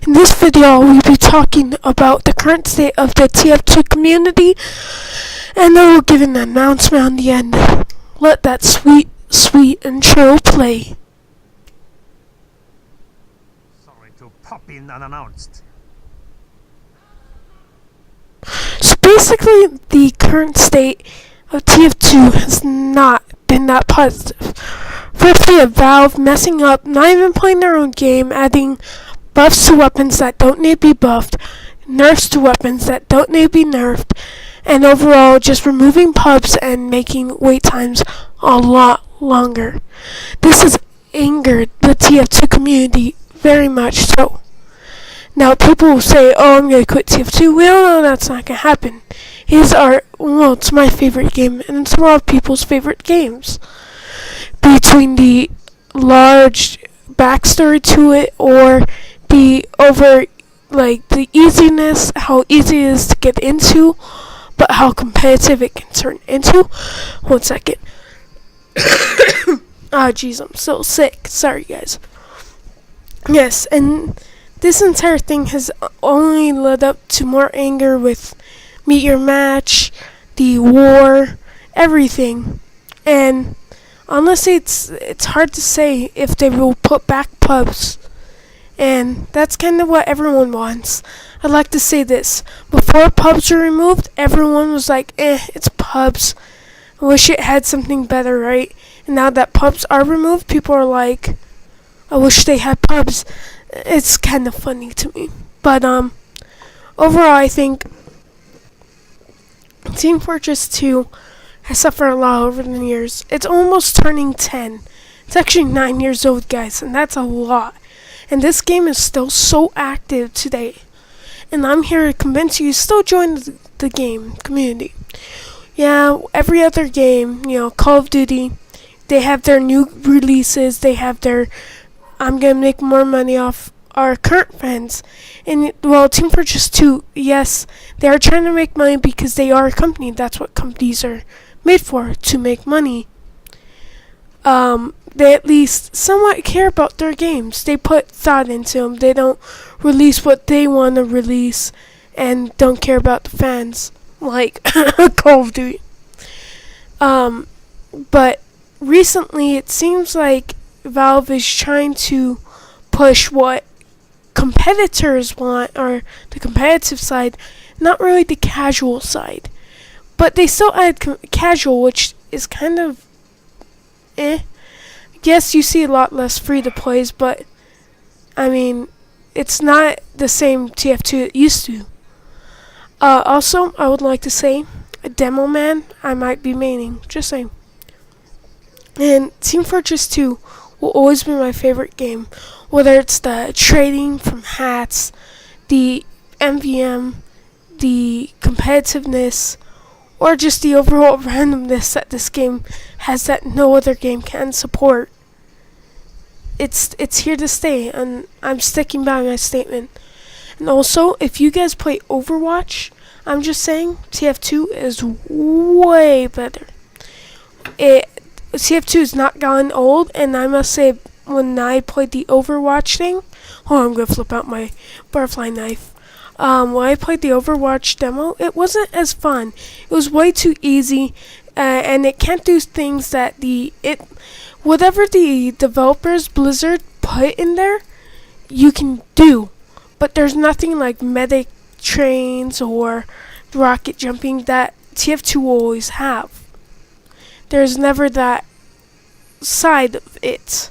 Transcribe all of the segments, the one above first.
In this video, we'll be talking about the current state of the TF2 community, and then we'll give an announcement on the end. Let that sweet, sweet intro play. Sorry to pop in unannounced. So basically, the current state of TF2 has not been that positive. Firstly, Valve messing up, not even playing their own game, adding buffs to weapons that don't need to be buffed, nerfs to weapons that don't need to be nerfed, and overall just removing pubs and making wait times a lot longer. This has angered the TF2 community very much so. Now people will say, oh, I'm going to quit TF2. We all know that's not going to happen. It's my favorite game, and it's a lot of people's favorite games. Between the large backstory to it, or the the easiness, how easy it is to get into, but how competitive it can turn into. 1 second. Jeez, I'm so sick. Sorry, guys. Yes, and this entire thing has only led up to more anger with Meet Your Match, the war, everything. And honestly, it's hard to say if they will put back pubs. And that's kind of what everyone wants. I'd like to say this. Before pubs were removed, everyone was like, it's pubs. I wish it had something better, right? And now that pubs are removed, people are like, I wish they had pubs. It's kind of funny to me. But overall, I think Team Fortress 2 has suffered a lot over the years. It's almost turning 10. It's actually 9 years old, guys, and that's a lot. And this game is still so active today. And I'm here to convince you to still join the game community. Yeah, every other game, Call of Duty, they have their new releases. They have their, I'm going to make more money off our current fans. And, Team Fortress 2, yes, they are trying to make money because they are a company. That's what companies are made for, to make money. They at least somewhat care about their games. They put thought into them. They don't release what they want to release and don't care about the fans, like Call of Duty. But recently it seems like Valve is trying to push what competitors want, or the competitive side, not really the casual side. But they still add casual, which is kind of Yes, you see a lot less free-to-plays, but, it's not the same TF2 it used to. Also, I would like to say, a demo man, I might be maining, just saying. And Team Fortress 2 will always be my favorite game, whether it's the trading from hats, the MVM, the competitiveness, or just the overall randomness that this game has that no other game can support. It's here to stay, and I'm sticking by my statement. And also, if you guys play Overwatch, I'm just saying, TF2 is way better. TF2 has not gotten old, and I must say, when I played the Overwatch thing, I'm going to flip out my butterfly knife. When I played the Overwatch demo, it wasn't as fun. It was way too easy, and it can't do things that whatever the developers, Blizzard, put in there, you can do. But there's nothing like medic trains or rocket jumping that TF2 will always have. There's never that side of it.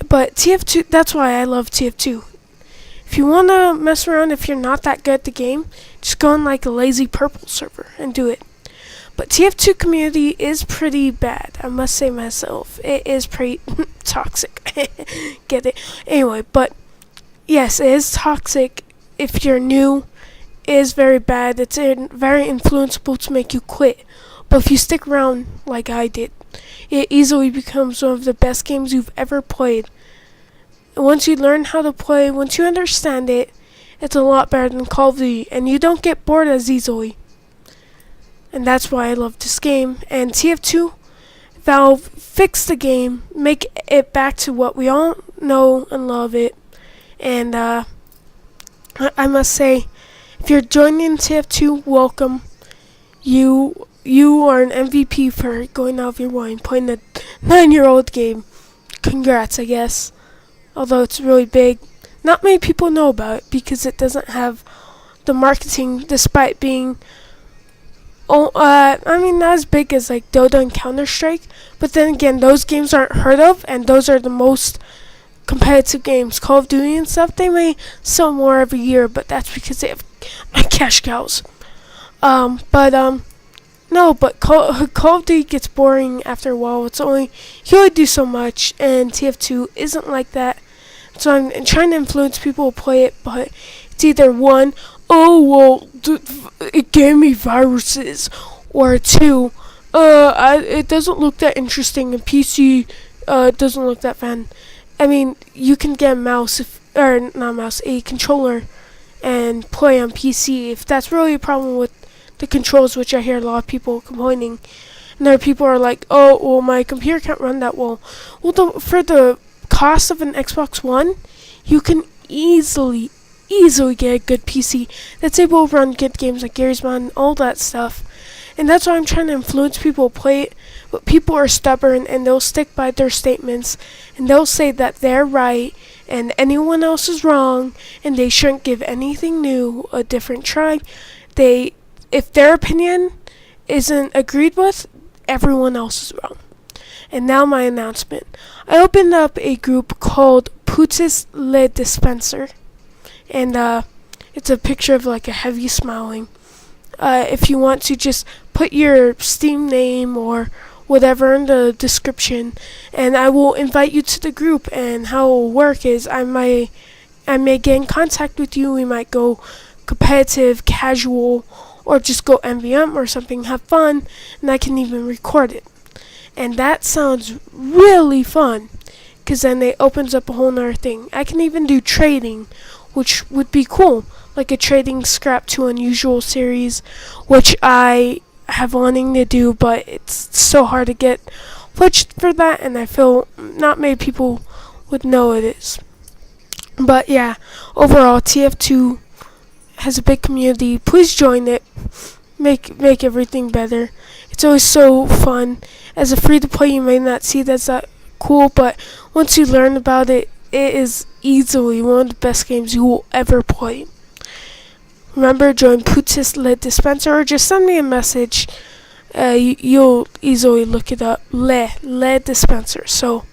But TF2, that's why I love TF2. If you want to mess around, if you're not that good at the game, just go on like a lazy purple server and do it. But TF2 community is pretty bad, I must say myself. It is pretty toxic. Get it? Anyway, but yes, it is toxic. If you're new, it is very bad. It's very influenceable to make you quit. But if you stick around like I did, it easily becomes one of the best games you've ever played. Once you learn how to play, once you understand it, it's a lot better than Call of Duty, and you don't get bored as easily. And that's why I love this game. And TF2, Valve, fix the game, make it back to what we all know and love it. And I must say, if you're joining TF2, welcome. You are an MVP for going out of your way and playing a 9-year-old game. Congrats, I guess. Although it's really big, not many people know about it because it doesn't have the marketing, despite being, not as big as like Dota and Counter Strike. But then again, those games aren't heard of, and those are the most competitive games. Call of Duty and stuff, they may sell more every year, but that's because they have cash cows. No, but Call of Duty gets boring after a while. You only do so much, and TF2 isn't like that. So I'm trying to influence people to play it, but it's either one, oh well, it gave me viruses, or two, it doesn't look that interesting, and PC doesn't look that fun. I mean, you can get a mouse, a controller, and play on PC if that's really a problem with the controls, which I hear a lot of people complaining. And there are people are like, oh, well, my computer can't run that well. Well, for the cost of an Xbox One, you can easily get a good PC that's able to run good games like Garry's Mod and all that stuff. And that's why I'm trying to influence people to play it. But people are stubborn, and they'll stick by their statements, and they'll say that they're right and anyone else is wrong, and they shouldn't give anything new a different try. If their opinion isn't agreed with, everyone else is wrong. And now my announcement. I opened up a group called Putis Le Dispenser, and it's a picture of like a heavy smiling. If you want to just put your Steam name or whatever in the description, and I will invite you to the group. And how it will work is I may get in contact with you. We might go competitive, casual, or just go MVM or something, have fun, and I can even record it. And that sounds really fun, because then it opens up a whole nother thing. I can even do trading, which would be cool, like a trading scrap to unusual series, which I have wanting to do, but it's so hard to get footage for that, and I feel not many people would know it is. But yeah, overall, TF2 has a big community. Please join it. Make everything better. It's always so fun. As a free to play, you may not see that's that cool, but once you learn about it, it is easily one of the best games you will ever play. Remember, join Putis Le Dispenser, or just send me a message. You'll easily look it up. Le Dispenser. So,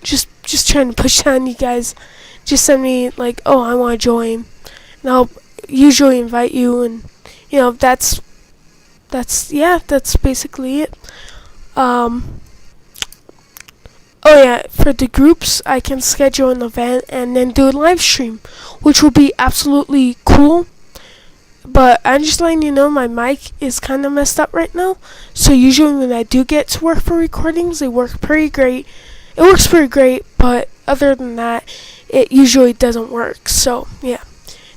just trying to push on you guys. Just send me like, oh, I want to join, and I'll usually invite you. And that's basically it. Oh yeah, for the groups, I can schedule an event and then do a live stream, which will be absolutely cool. But I'm just letting you know my mic is kind of messed up right now. So usually when I do get to work for recordings, they work pretty great. It works pretty great, but other than that, it usually doesn't work. So yeah.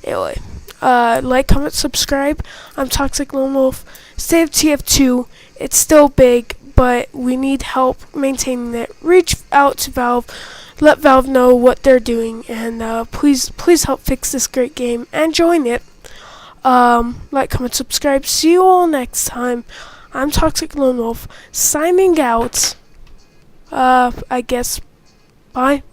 Anyway, like, comment, subscribe. I'm Toxic Lone Wolf. Save TF2. It's still big, but we need help maintaining it. Reach out to Valve. Let Valve know what they're doing, and please help fix this great game and join it. Like, comment, subscribe. See you all next time. I'm Toxic Lone Wolf, signing out. I guess. Bye.